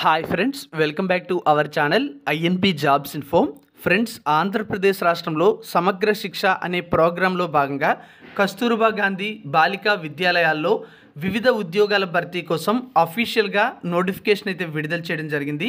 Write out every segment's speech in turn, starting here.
Hi friends, welcome back to our channel INP jobs info. Friends, Andhra Pradesh రాష్ట్రంలో సమగ్ర శిక్ష అనే ప్రోగ్రాంలో భాగంగా కస్తూర్బా గాంధీ బాలికా విద్యాలయాల్లో వివిధ ఉద్యోగాల భర్తీ కోసం అఫీషియల్గా నోటిఫికేషన్ అయితే విడుదల చేయడం జరిగింది.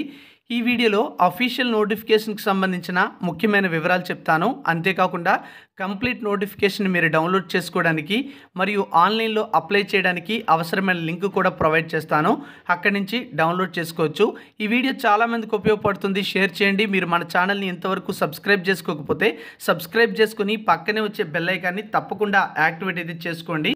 ఈ వీడియోలో అఫీషియల్ నోటిఫికేషన్కి సంబంధించిన ముఖ్యమైన వివరాలు చెప్తాను. అంతేకాకుండా కంప్లీట్ నోటిఫికేషన్ మీరు డౌన్లోడ్ చేసుకోవడానికి మరియు ఆన్లైన్లో అప్లై చేయడానికి అవసరమైన లింక్ కూడా ప్రొవైడ్ చేస్తాను. అక్కడి నుంచి డౌన్లోడ్ చేసుకోవచ్చు. ఈ వీడియో చాలామందికి ఉపయోగపడుతుంది, షేర్ చేయండి. మీరు మన ఛానల్ని ఇంతవరకు సబ్స్క్రైబ్ చేసుకోకపోతే సబ్స్క్రైబ్ చేసుకుని పక్కనే వచ్చే బెల్ ఐకాన్ని తప్పకుండా యాక్టివేట్ అయితే చేసుకోండి.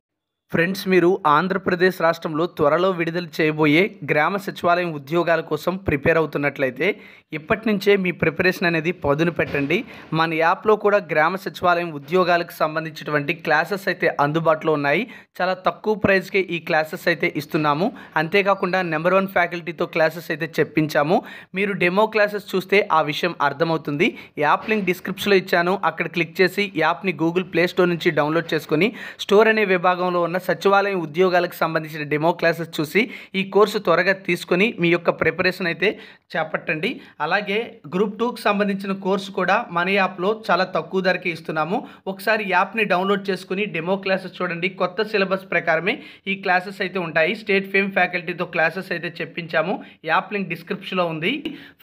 ఫ్రెండ్స్, మీరు ఆంధ్రప్రదేశ్ రాష్ట్రంలో త్వరలో విడుదల చేయబోయే గ్రామ సచివాలయం ఉద్యోగాల కోసం ప్రిపేర్ అవుతున్నట్లయితే ఇప్పటి నుంచే మీ ప్రిపరేషన్ అనేది పదును పెట్టండి. మన యాప్లో కూడా గ్రామ సచివాలయం ఉద్యోగాలకు సంబంధించినటువంటి క్లాసెస్ అయితే అందుబాటులో ఉన్నాయి. చాలా తక్కువ ప్రైస్కే ఈ క్లాసెస్ అయితే ఇస్తున్నాము. అంతేకాకుండా నెంబర్ 1 ఫ్యాకల్టీతో క్లాసెస్ అయితే చెప్పించాము. మీరు డెమో క్లాసెస్ చూస్తే ఆ విషయం అర్థమవుతుంది. యాప్ లింక్ డిస్క్రిప్షన్లో ఇచ్చాను. అక్కడ క్లిక్ చేసి యాప్ని గూగుల్ ప్లే స్టోర్ నుంచి డౌన్లోడ్ చేసుకొని స్టోర్ అనే విభాగంలో ఉన్న సచివాలయం ఉద్యోగాలకు సంబంధించిన డెమో క్లాసెస్ చూసి ఈ కోర్సు త్వరగా తీసుకొని మీ యొక్క ప్రిపరేషన్ అయితే చేపట్టండి. అలాగే గ్రూప్ 2కి సంబంధించిన కోర్సు కూడా మన యాప్లో చాలా తక్కువ ధరకే ఇస్తున్నాము. ఒకసారి యాప్ని డౌన్లోడ్ చేసుకుని డెమో క్లాసెస్ చూడండి. కొత్త సిలబస్ ప్రకారమే ఈ క్లాసెస్ అయితే ఉంటాయి. స్టేట్ ఫేమ్ ఫ్యాకల్టీతో క్లాసెస్ అయితే చెప్పించాము. యాప్ లింక్ డిస్క్రిప్షన్లో ఉంది.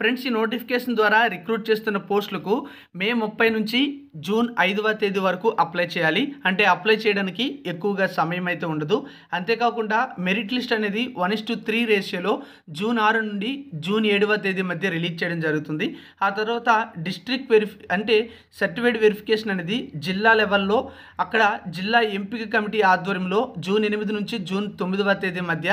ఫ్రెండ్స్, ఈ నోటిఫికేషన్ ద్వారా రిక్రూట్ చేస్తున్న పోస్టులకు మే 30 నుంచి జూన్ 5వ తేదీ వరకు అప్లై చేయాలి. అంటే అప్లై చేయడానికి ఎక్కువగా సమయం అయితే ఉండదు. అంతేకాకుండా మెరిట్ లిస్ట్ అనేది 1:3 రేషియోలో జూన్ 6 నుండి జూన్ 7వ తేదీ మధ్య రిలీజ్ చేయడం జరుగుతుంది. ఆ తర్వాత డిస్ట్రిక్ట్ అంటే సర్టిఫికేట్ వెరిఫికేషన్ అనేది జిల్లా లెవెల్లో అక్కడ జిల్లా ఎంపిక కమిటీ ఆధ్వర్యంలో జూన్ 8 నుంచి జూన్ 9వ తేదీ మధ్య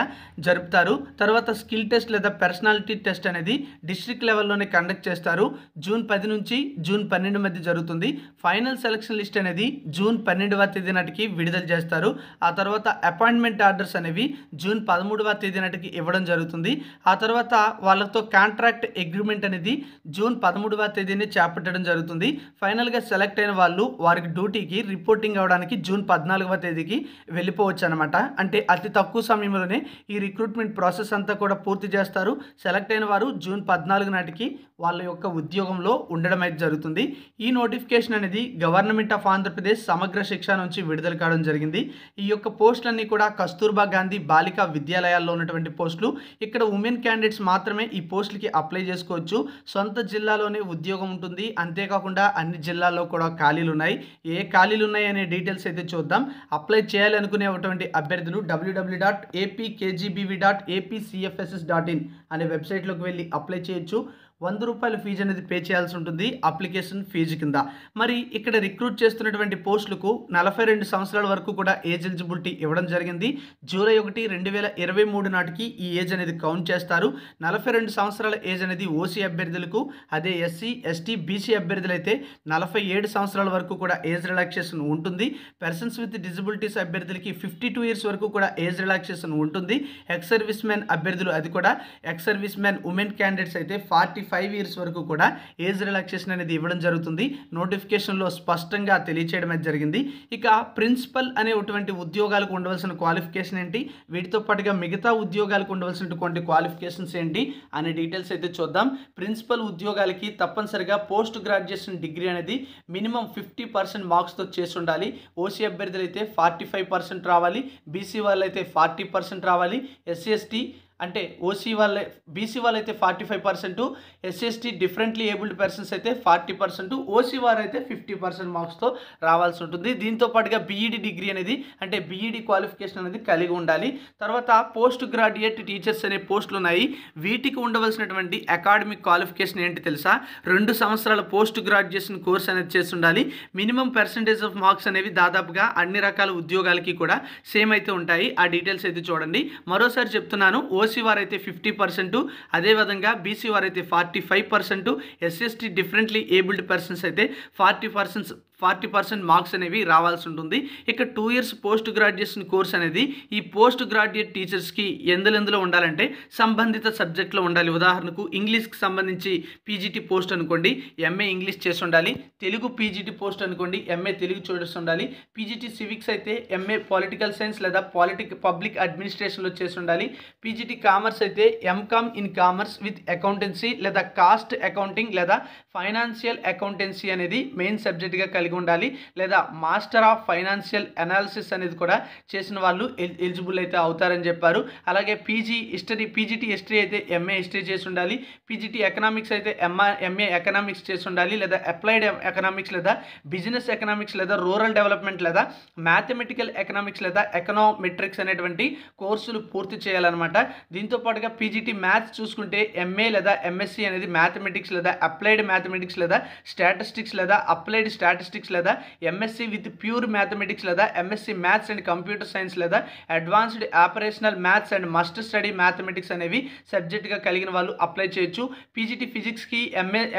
జరుపుతారు. తర్వాత స్కిల్ టెస్ట్ లేదా పర్సనాలిటీ టెస్ట్ అనేది డిస్ట్రిక్ట్ లెవెల్లోనే కండక్ట్ చేస్తారు. జూన్ 10 నుంచి జూన్ 12 మధ్య జరుగుతుంది. ఫైనల్ సెలక్షన్ లిస్ట్ అనేది జూన్ 12వ తేదీ నాటికి విడుదల చేస్తారు. ఆ తర్వాత అపాయింట్మెంట్ ఆర్డర్స్ అనేవి జూన్ 13వ తేదీ నాటికి ఇవ్వడం జరుగుతుంది. ఆ తర్వాత వాళ్ళతో కాంట్రాక్ట్ అగ్రిమెంట్ అనేది జూన్ 13వ తేదీని చేపట్టడం జరుగుతుంది. ఫైనల్గా సెలెక్ట్ అయిన వాళ్ళు వారికి డ్యూటీకి రిపోర్టింగ్ అవ్వడానికి జూన్ 14వ తేదీకి వెళ్ళిపోవచ్చు అనమాట. అంటే అతి తక్కువ సమయంలోనే ఈ రిక్రూట్మెంట్ ప్రాసెస్ అంతా కూడా పూర్తి చేస్తారు. సెలెక్ట్ అయిన వారు జూన్ 14 నాటికి వాళ్ళ యొక్క ఉద్యోగంలో ఉండడం అయితే జరుగుతుంది. ఈ నోటిఫికేషన్ అనేది గవర్నమెంట్ ఆఫ్ ఆంధ్రప్రదేశ్ సమగ్ర శిక్ష నుంచి విడుదల కావడం జరిగింది. ఈ యొక్క పోస్టులన్నీ కూడా కస్తూర్బా గాంధీ బాలికా విద్యాలయాల్లో ఉన్నటువంటి పోస్టులు. ఇక్కడ ఉమెన్ క్యాండిడేట్స్ మాత్రమే ఈ పోస్టులకి అప్లై చేసుకోవచ్చు. సొంత జిల్లాలోనే ఉద్యోగం ఉంటుంది. అంతేకాకుండా అన్ని జిల్లాల్లో కూడా ఖాళీలు ఉన్నాయి. ఏ ఖాళీలు ఉన్నాయి అనే డీటెయిల్స్ అయితే చూద్దాం. అప్లై చేయాలనుకునేటువంటి అభ్యర్థులు www.apkgbb.apcfss.in అనే వెబ్సైట్లోకి వెళ్ళి అప్లై చేయొచ్చు. 100 రూపాయల ఫీజు అనేది పే చేయాల్సి ఉంటుంది అప్లికేషన్ ఫీజు కింద. మరి ఇక్కడ రిక్రూట్ చేస్తున్నటువంటి పోస్టులకు 42 సంవత్సరాల వరకు కూడా ఏజ్ ఎలిజిబిలిటీ ఇవ్వడం జరిగింది. జూలై 1, 2023 నాటికి ఈ ఏజ్ అనేది కౌంట్ చేస్తారు. 42 సంవత్సరాల ఏజ్ అనేది ఓసీ అభ్యర్థులకు, అదే ఎస్సీ, ఎస్టీ, బీసీ అభ్యర్థులైతే 47 సంవత్సరాల వరకు కూడా ఏజ్ రిలాక్సేషన్ ఉంటుంది. పర్సన్స్ విత్ డిజబిలిటీస్ అభ్యర్థులకి 52 ఇయర్స్ వరకు కూడా ఏజ్ రిలాక్సేషన్ ఉంటుంది. ఎక్స్ సర్వీస్ మ్యాన్ అభ్యర్థులు, అది కూడా ex service man women candidates అయితే 45 ఇయర్స్ వరకు కూడా ఏజ్ రిలాక్సేషన్ అనేది ఇవ్వడం జరుగుతుంది. నోటిఫికేషన్లో స్పష్టంగా తెలియచేయడం అయితే జరిగింది. ఇక ప్రిన్సిపల్ అనేటువంటి ఉద్యోగాలకు ఉండవలసిన క్వాలిఫికేషన్ ఏంటి, వీటితో పాటుగా మిగతా ఉద్యోగాలకు ఉండవలసినటువంటి క్వాలిఫికేషన్స్ ఏంటి అనే డీటెయిల్స్ అయితే చూద్దాం. ప్రిన్సిపల్ ఉద్యోగాలకి తప్పనిసరిగా పోస్ట్ గ్రాడ్యుయేషన్ డిగ్రీ అనేది మినిమం 50% మార్క్స్తో చేసి ఉండాలి. ఓసీ అభ్యర్థులు అయితే 45% రావాలి. బీసీ వాళ్ళు అయితే 40% రావాలి. ఎస్సీ ఎస్టీ అంటే ఓసీ వాళ్ళే, బీసీ వాళ్ళు అయితే 45%, ఎస్సీఎస్టీ డిఫరెంట్లీ ఏబుల్డ్ పర్సన్స్ అయితే 40%, ఓసీ వారు అయితే 50% మార్క్స్తో రావాల్సి ఉంటుంది. దీంతో పాటుగా బీఈడి డిగ్రీ అనేది అంటే బీఈడి క్వాలిఫికేషన్ అనేది కలిగి ఉండాలి. తర్వాత పోస్ట్ గ్రాడ్యుయేట్ టీచర్స్ అనే పోస్టులు ఉన్నాయి. వీటికి ఉండవలసినటువంటి అకాడమిక్ క్వాలిఫికేషన్ ఏంటి తెలుసా? 2 సంవత్సరాల పోస్ట్ గ్రాడ్యుయేషన్ కోర్స్ అనేది చేసి ఉండాలి. మినిమం పర్సంటేజ్ ఆఫ్ మార్క్స్ అనేవి దాదాపుగా అన్ని రకాల ఉద్యోగాలకి కూడా సేమ్ అయితే ఉంటాయి. ఆ డీటెయిల్స్ అయితే చూడండి. మరోసారి చెప్తున్నాను, ఓసీ వారైతే 50%, అదేవిధంగా బీసీ వారైతే 45%, ఎస్సీఎస్టీ డిఫరెంట్లీ ఏబుల్డ్ పర్సన్స్ అయితే 40% 40% మార్క్స్ అనేవి రావాల్సి ఉంటుంది. ఇక 2 ఇయర్స్ పోస్ట్ గ్రాడ్యుయేషన్ కోర్స్ అనేది ఈ పోస్ట్ గ్రాడ్యుయేట్ టీచర్స్కి ఎందులో ఉండాలంటే సంబంధిత సబ్జెక్ట్లో ఉండాలి. ఉదాహరణకు ఇంగ్లీష్కి సంబంధించి పీజీటీ పోస్ట్ అనుకోండి, ఎంఏ ఇంగ్లీష్ చేసి ఉండాలి. తెలుగు పీజీటీ పోస్ట్ అనుకోండి, ఎంఏ తెలుగు చేసి ఉండాలి. పీజీటీ సివిక్స్ అయితే ఎంఏ పొలిటికల్ సైన్స్ లేదా పబ్లిక్ అడ్మినిస్ట్రేషన్లో చేసి ఉండాలి. పీజీటీ కామర్స్ అయితే MCom in commerce with accountancy లేదా కాస్ట్ అకౌంటింగ్ లేదా ఫైనాన్షియల్ అకౌంటెన్సీ అనేది మెయిన్ సబ్జెక్ట్గా కలిగి ఉండాలి. లేదా మాస్టర్ ఆఫ్ ఫైనాన్షియల్ అనాలిసిస్ అనేది కూడా చేసిన వాళ్ళు ఎలిజిబుల్ అయితే అవుతారని చెప్పారు. అలాగే పీజీటీ హిస్టరీ అయితే ఎంఏ హిస్టరీ చేసి ఉండాలి. పీజీటీ ఎకనామిక్స్ అయితే ఎంఏ ఎకనామిక్స్ చేసి ఉండాలి. లేదా అప్లైడ్ ఎకనామిక్స్ లేదా బిజినెస్ ఎకనామిక్స్ లేదా రూరల్ డెవలప్మెంట్ లేదా మ్యాథమెటికల్ ఎకనామిక్స్ లేదా ఎకనామెట్రిక్స్ అనేటువంటి కోర్సులు పూర్తి చేయాలన్నమాట. దీంతో పాటుగా పీజీటీ మ్యాథ్స్ చూసుకుంటే ఎంఏ లేదా ఎంఎస్సి అనేది మ్యాథమెటిక్స్ లేదా అప్లైడ్ మ్యాథమెటిక్స్ లేదా స్టాటిస్టిక్స్ లేదా అప్లైడ్ స్టాటిస్టిక్స్ లేదా ఎంఎస్సి విత్ ప్యూర్ మ్యాథమెటిక్స్ లేదా MSc maths and computer science లేదా advanced operational maths and must study mathematics అనేవి సబ్జెక్ట్గా కలిగిన వాళ్ళు అప్లై చేయొచ్చు. పీజీటీ ఫిజిక్స్కి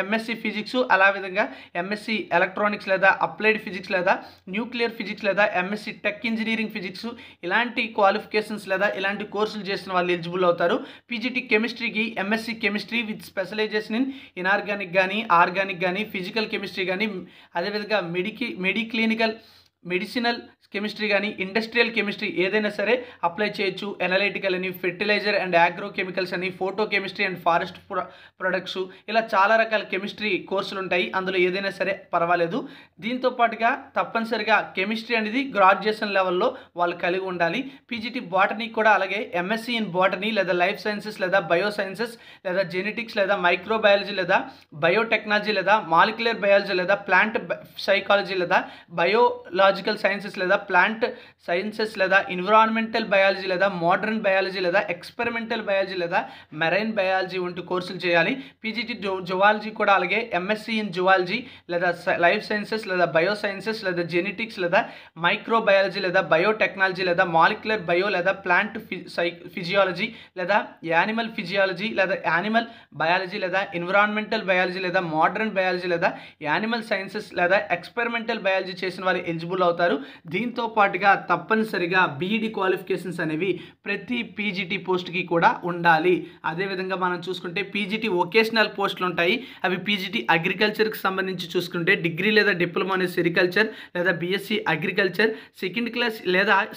ఎంఎస్సి ఫిజిక్స్, అలా విధంగా ఎంఎస్సి ఎలక్ట్రానిక్స్ లేదా అప్లైడ్ ఫిజిక్స్ లేదా న్యూక్లియర్ ఫిజిక్స్ లేదా ఎంఎస్సి టెక్ ఇంజనీరింగ్ ఫిజిక్స్ ఇలాంటి క్వాలిఫికేషన్స్ లేదా ఇలాంటి కోర్సులు చేసిన వాళ్ళు ఎలిజిబుల్ అవుతారు. పీజీటీ కెమిస్ట్రీకి MSc chemistry with specialisation in inorganic కానీ ఆర్గానిక్ కానీ ఫిజికల్ కెమిస్ట్రీ కానీ అదేవిధంగా మెడిసినల్ కెమిస్ట్రీ కానీ ఇండస్ట్రియల్ కెమిస్ట్రీ ఏదైనా సరే అప్లై చేయొచ్చు. ఎనలైటికల్ అని, ఫెర్టిలైజర్ అండ్ ఆగ్రో కెమికల్స్ అని, photo chemistry and forest products, ఇలా చాలా రకాల కెమిస్ట్రీ కోర్సులు ఉంటాయి. అందులో ఏదైనా సరే పర్వాలేదు. దీంతో పాటుగా తప్పనిసరిగా కెమిస్ట్రీ అనేది గ్రాడ్యుయేషన్ లెవెల్లో వాళ్ళు కలిగి ఉండాలి. పీజీటీ బాటనీ కూడా అలాగే ఎంఎస్సి ఇన్ బాటనీ లేదా లైఫ్ సైన్సెస్ లేదా బయో సైన్సెస్ లేదా జెనెటిక్స్ లేదా మైక్రోబయాలజీ లేదా బయోటెక్నాలజీ లేదా మాలిక్యులర్ బయాలజీ లేదా ప్లాంట్ సైకాలజీ లేదా బయోలాజికల్ సైన్సెస్ లేదా ప్లాంట్ సైన్సెస్ లేదా ఎన్విరాన్మెంటల్ బయాలజీ లేదా మోడర్న్ బయాలజీ లేదా ఎక్స్పెరిమెంటల్ బయాలజీ లేదా మెరైన్ బయాలజీ వంటి కోర్సులు చేయాలి. పీజీటీ జువాలజీ కూడా అలాగే ఎంఎస్సి ఇన్ జువాలజీ లేదా లైఫ్ సైన్సెస్ లేదా బయో సైన్సెస్ లేదా జెనెటిక్స్ లేదా మైక్రోబయాలజీ లేదా బయోటెక్నాలజీ లేదా మాలిక్యులర్ బయో లేదా ప్లాంట్ ఫిజియాలజీ లేదా యానిమల్ ఫిజియాలజీ లేదా యానిమల్ బయాలజీ లేదా ఎన్విరాన్మెంటల్ బయాలజీ లేదా మోడర్న్ బయాలజీ లేదా యానిమల్ సైన్సెస్ లేదా ఎక్స్పెరిమెంటల్ బయాలజీ చేసిన వాళ్ళు ఎలిజిబుల్ అవుతారు. దీంతో పాటుగా తప్పనిసరిగా బీఈడి క్వాలిఫికేషన్స్ అనేవి ప్రతి పీజీటీ పోస్ట్కి కూడా ఉండాలి. అదేవిధంగా మనం చూసుకుంటే పీజీటీ వొకేషనల్ పోస్టులు ఉంటాయి. అవి పీజీటీ అగ్రికల్చర్కి సంబంధించి చూసుకుంటే డిగ్రీ లేదా డిప్లొమా అనేది సెరికల్చర్ లేదా BSc agriculture,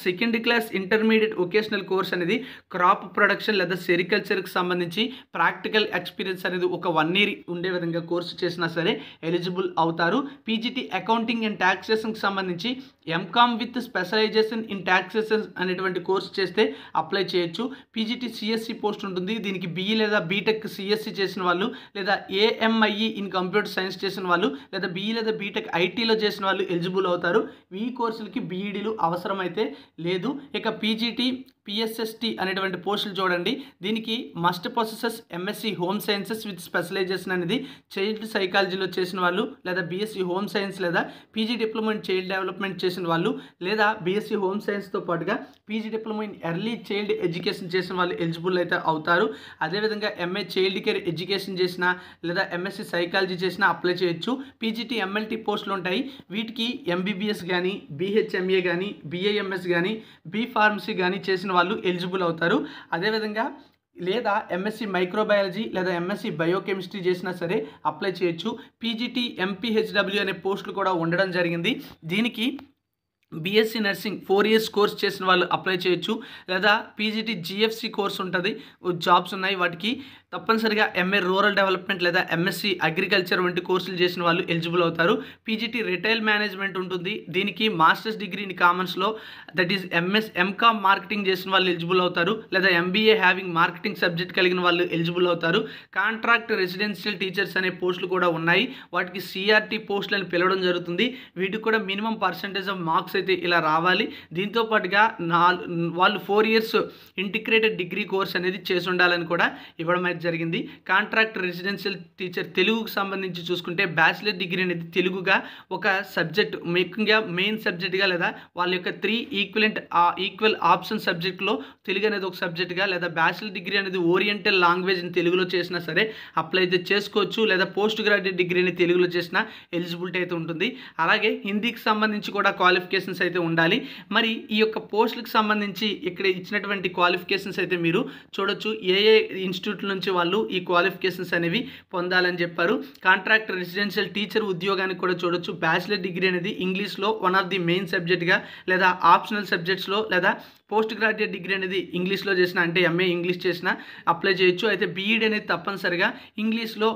second class intermediate vocational course అనేది క్రాప్ ప్రొడక్షన్ లేదా సెరికల్చర్కి సంబంధించి ప్రాక్టికల్ ఎక్స్పీరియన్స్ అనేది ఒక 1 year ఉండే విధంగా కోర్సు చేసినా సరే ఎలిజిబుల్ అవుతారు. పీజీటీ అకౌంటింగ్ అండ్ ట్యాక్సేషన్కి సంబంధించి MCom with specialisation in taxation అనేటువంటి కోర్సు చేస్తే అప్లై చేయొచ్చు. పీజీటీ సిఎస్సి పోస్ట్ ఉంటుంది. దీనికి బీఈ లేదా బీటెక్ సిఎస్సి చేసిన వాళ్ళు లేదా ఏఎంఐఈ ఇన్ కంప్యూటర్ సైన్స్ చేసిన వాళ్ళు లేదా బీఈ లేదా బీటెక్ ఐటీలో చేసిన వాళ్ళు ఎలిజిబుల్ అవుతారు. ఈ కోర్సులకి బీఈడీలు అవసరమైతే లేదు. ఇక పీజీటీ పిఎస్ఎస్టీ అనేటువంటి పోస్టులు చూడండి. దీనికి must possesses MSc home sciences with specialisation అనేది చైల్డ్ సైకాలజీలో చేసిన వాళ్ళు లేదా బీఎస్సీ హోమ్ సైన్స్ లేదా PG diploma in child development చేసిన వాళ్ళు లేదా బీఎస్సీ హోమ్ సైన్స్తో పాటుగా PG diploma in early child education చేసిన వాళ్ళు ఎలిజిబుల్ అయితే అవుతారు. అదేవిధంగా ఎంఏ చైల్డ్ కేర్ ఎడ్యుకేషన్ చేసిన లేదా ఎంఎస్సీ సైకాలజీ చేసినా అప్లై చేయొచ్చు. పీజీటీ ఎంఎల్టీ పోస్టులు ఉంటాయి. వీటికి ఎంబీబీఎస్ కానీ బీహెచ్ఎంఏ కానీ బీఏఎంఎస్ కానీ బీ ఫార్మసీ కానీ చేసిన వాళ్ళు ఎలిజిబుల్ అవుతారు. అదేవిధంగా లేదా ఎంఎస్సి మైక్రోబయాలజీ లేదా ఎంఎస్సి బయోకెమిస్ట్రీ చేసినా సరే అప్లై చేయొచ్చు. పీజీటీ ఎంపీహెచ్డబ్ల్యూ అనే పోస్టులు కూడా ఉండడం జరిగింది. దీనికి బీఎస్సీ నర్సింగ్ 4 years కోర్స్ చేసిన వాళ్ళు అప్లై చేయొచ్చు. లేదా పీజీటీ జిఎఫ్సి కోర్స్ ఉంటుంది, జాబ్స్ ఉన్నాయి. వాటికి తప్పనిసరిగా ఎంఏ రూరల్ డెవలప్మెంట్ లేదా ఎంఎస్సి అగ్రికల్చర్ వంటి కోర్సులు చేసిన వాళ్ళు ఎలిజిబుల్ అవుతారు. పీజీటీ రిటైల్ మేనేజ్మెంట్ ఉంటుంది. దీనికి మాస్టర్స్ డిగ్రీ ఇన్ కామర్స్లో దట్ ఈస్ ఎంకామ్ మార్కెటింగ్ చేసిన వాళ్ళు ఎలిజిబుల్ అవుతారు. లేదా ఎంబీఏ హ్యావింగ్ మార్కెటింగ్ సబ్జెక్ట్ కలిగిన వాళ్ళు ఎలిజిబుల్ అవుతారు. కాంట్రాక్ట్ రెసిడెన్షియల్ టీచర్స్ అనే పోస్టులు కూడా ఉన్నాయి. వాటికి సిఆర్టీ పోస్టులు అని పిలవడం జరుగుతుంది. వీటికి కూడా మినిమం పర్సంటేజ్ ఆఫ్ మార్క్స్ అయితే ఇలా రావాలి. దీంతో పాటుగా వాళ్ళు 4 years ఇంటిగ్రేటెడ్ డిగ్రీ కోర్స్ అనేది చేసి ఉండాలని కూడా ఇవ్వడం అయితే జరిగింది. కాంట్రాక్ట్ రెసిడెన్షియల్ టీచర్ తెలుగుకు సంబంధించి చూసుకుంటే బ్యాచిలర్ డిగ్రీ అనేది తెలుగుగా ఒక సబ్జెక్ట్ ముఖ్యంగా మెయిన్ సబ్జెక్ట్గా లేదా వాళ్ళ యొక్క 3 ఈక్వల్ ఆప్షన్ సబ్జెక్ట్లో తెలుగు అనేది ఒక సబ్జెక్ట్గా లేదా బ్యాచిలర్ డిగ్రీ అనేది ఓరియంటల్ లాంగ్వేజ్ని తెలుగులో చేసినా సరే అప్లై అయితే చేసుకోవచ్చు, లేదా పోస్ట్ గ్రాడ్యుయేట్ డిగ్రీని తెలుగులో చేసినా ఎలిజిబిలిటీ అయితే ఉంటుంది. అలాగే హిందీకి సంబంధించి కూడా క్వాలిఫికేషన్స్ అయితే ఉండాలి. మరి ఈ యొక్క పోస్టులకు సంబంధించి ఇక్కడ ఇచ్చినటువంటి క్వాలిఫికేషన్స్ అయితే మీరు చూడొచ్చు. ఏ ఇన్స్టిట్యూట్ నుంచి వాళ్ళు ఈ క్వాలిఫికేషన్స్ అనేవి పొందాలని చెప్పారు. కాంట్రాక్ట్ రెసిడెన్షియల్ టీచర్ ఉద్యోగానికి కూడా చూడొచ్చు. బ్యాచిలర్ డిగ్రీ అనేది ఇంగ్లీష్లో వన్ ఆఫ్ ది మెయిన్ సబ్జెక్ట్గా లేదా ఆప్షనల్ సబ్జెక్ట్స్లో లేదా పోస్ట్ గ్రాడ్యుయేట్ డిగ్రీ అనేది ఇంగ్లీష్లో చేసిన అంటే ఎంఏ ఇంగ్లీష్ చేసిన అప్లై చేయొచ్చు. అయితే బీఈడి అనేది తప్పనిసరిగా ఇంగ్లీష్లో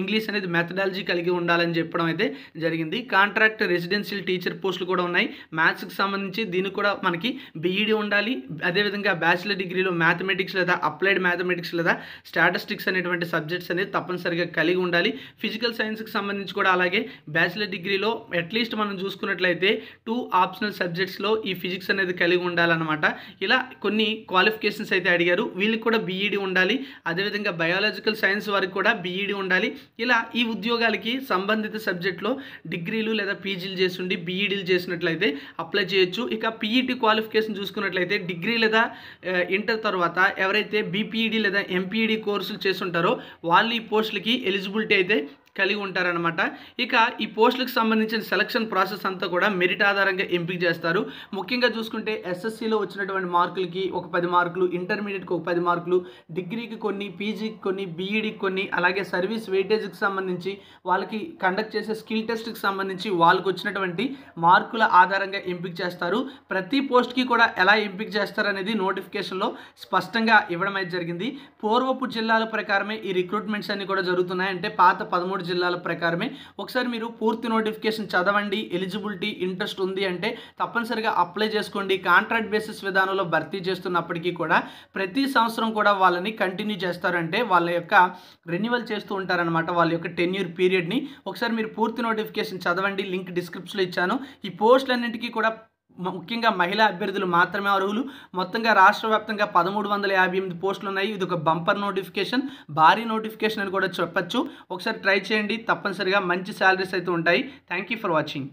ఇంగ్లీష్ అనేది మెథడాలజీ కలిగి ఉండాలని చెప్పడం అయితే జరిగింది. కాంట్రాక్ట్ రెసిడెన్షియల్ టీచర్ పోస్టులు కూడా ఉన్నాయి. మ్యాథ్స్కి సంబంధించి దీనికి కూడా మనకి బీఈడి ఉండాలి. అదేవిధంగా బ్యాచిలర్ డిగ్రీలో మ్యాథమెటిక్స్ లేదా అప్లైడ్ మ్యాథమెటిక్స్ లేదా స్టాటిస్టిక్స్ అనేటువంటి సబ్జెక్ట్స్ అనేది తప్పనిసరిగా కలిగి ఉండాలి. ఫిజికల్ సైన్స్కి సంబంధించి కూడా అలాగే బ్యాచిలర్ డిగ్రీలో అట్లీస్ట్ మనం చూసుకున్నట్లయితే 2 ఆప్షనల్ సబ్జెక్ట్స్లో ఈ ఫిజిక్స్ అనేది కలిగి ఉండాలన్నమాట. ఇలా కొన్ని క్వాలిఫికేషన్స్ అయితే అడిగారు. వీళ్ళకి కూడా బీఈడి ఉండాలి. అదేవిధంగా బయాలజికల్ సైన్స్ వారికి కూడా బీఈడి ఉండాలి. ఇలా ఈ ఉద్యోగాలకి సంబంధిత సబ్జెక్ట్లో డిగ్రీలు లేదా పీజీలు చేస్తుండి బీఈడీలు చేసినట్లయితే అప్లై చేయొచ్చు. ఇక పీఈటీ క్వాలిఫికేషన్ చూసుకున్నట్లయితే డిగ్రీ లేదా ఇంటర్ తర్వాత ఎవరైతే బీపీఈడీ లేదా ఎంపీఈడీ కోర్సులు చేస్తుంటారో వాళ్ళు ఈ పోస్టులకి ఎలిజిబిలిటీ అయితే కలిగి ఉంటారనమాట. ఇక ఈ పోస్టులకు సంబంధించిన సెలక్షన్ ప్రాసెస్ అంతా కూడా మెరిట్ ఆధారంగా ఎంపిక చేస్తారు. ముఖ్యంగా చూసుకుంటే ఎస్ఎస్సిలో వచ్చినటువంటి మార్కులకి ఒక 10 మార్కులు, ఇంటర్మీడియట్కి ఒక 10 మార్కులు, డిగ్రీకి కొన్ని, పీజీకి కొన్ని, బీఈడీకి కొన్ని, అలాగే సర్వీస్ వెయిటేజ్కి సంబంధించి వాళ్ళకి కండక్ట్ చేసే స్కిల్ టెస్ట్కి సంబంధించి వాళ్ళకి వచ్చినటువంటి మార్కుల ఆధారంగా ఎంపిక చేస్తారు. ప్రతి పోస్ట్కి కూడా ఎలా ఎంపిక చేస్తారనేది నోటిఫికేషన్లో స్పష్టంగా ఇవ్వడం అయితే జరిగింది. పూర్వపు జిల్లాల ప్రకారమే ఈ రిక్రూట్మెంట్స్ అన్ని కూడా జరుగుతున్నాయి. అంటే పాత 13 జిల్లాల ప్రకారమే. ఒకసారి మీరు పూర్తి నోటిఫికేషన్ చదవండి. ఎలిజిబిలిటీ ఇంట్రెస్ట్ ఉంది అంటే తప్పనిసరిగా అప్లై చేసుకోండి. కాంట్రాక్ట్ బేసిస్ విధానంలో భర్తీ చేస్తున్నప్పటికీ కూడా ప్రతి సంవత్సరం కూడా వాళ్ళని కంటిన్యూ చేస్తారంటే వాళ్ళ యొక్క రెన్యువల్ చేస్తూ ఉంటారనమాట, వాళ్ళ యొక్క టెన్యూర్ పీరియడ్ని. ఒకసారి మీరు పూర్తి నోటిఫికేషన్ చదవండి. లింక్ డిస్క్రిప్షన్లో ఇచ్చాను. ఈ పోస్టులన్నింటికీ కూడా ముఖ్యంగా మహిళా అభ్యర్థులు మాత్రమే అర్హులు. మొత్తంగా రాష్ట్ర వ్యాప్తంగా 1358 పోస్టులు ఉన్నాయి. ఇది ఒక బంపర్ నోటిఫికేషన్, భారీ నోటిఫికేషన్ అని కూడా చెప్పచ్చు. ఒకసారి ట్రై చేయండి. తప్పనిసరిగా మంచి శాలరీస్ అయితే ఉంటాయి. Thank you for watching.